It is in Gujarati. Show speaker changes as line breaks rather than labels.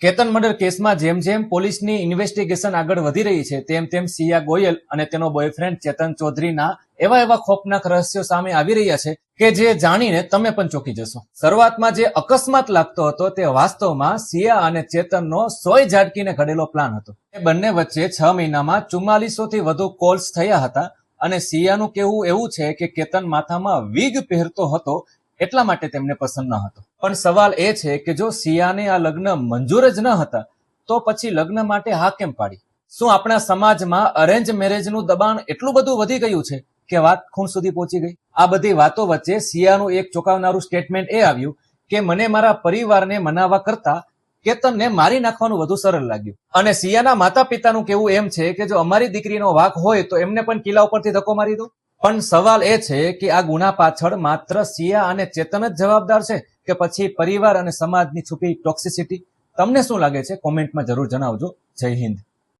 કેતન મર્ડર કેસમાં જેમ જેમ પોલીસની ઇન્વેસ્ટિગેશન આગળ વધી રહી છે તેમ તેમ સિયા ગોયલ અને તેનો બોયફ્રેન્ડ ચેતન ચૌધરીના એવા ખોફનાક રહસ્યો સામે આવી રહ્યા છે કે જે જાણીને તમે પણ ચોંકી જશો. શરૂઆતમાં જે અકસ્માત લાગતો હતો તે વાસ્તવમાં સિયા અને ચેતનનો સોય ઝાટકીને ઘડેલો પ્લાન હતો. એ બંને વચ્ચે 6 મહિનામાં 4400 થી વધુ કોલ્સ થયા હતા અને સિયાનું કહેવું એવું છે કે કેતન માથામાં વિગ પહેરતો હતો એટલા માટે તેમને પસંદ ન હતો. પણ સવાલ એ છે કે જો સિયાને આ લગ્ન મંજૂર જ ન હતા તો પછી લગ્ન માટે હા કેમ પાડી? શું આપણા સમાજમાં અરેન્જ મેરેજનું દબાણ એટલું બધું વધી ગયું છે કે વાત ખૂણ સુધી પહોંચી ગઈ? આ બધી વાતો વચ્ચે સિયાનું એક ચોંકાવનારું સ્ટેટમેન્ટ એ આવ્યું કે મને મારા પરિવારને મનાવવા કરતા કેતનને મારી નાખવાનું વધુ સરળ લાગ્યું. અને સિયાના માતા પિતાનું કહેવું એમ છે કે જો અમારી દીકરીનો વાંક હોય તો એમને પણ કિલ્લા ઉપરથી ધક્કો મારી દો. પણ સવાલ એ છે કે આ ગુના પાછળ માત્ર સિયા અને ચેતન જ જવાબદાર છે કે પછી પરિવાર અને સમાજની છુપી ટોક્સિસિટી? તમને શું લાગે છે? કોમેન્ટમાં જરૂર જણાવજો. જય હિન્દ.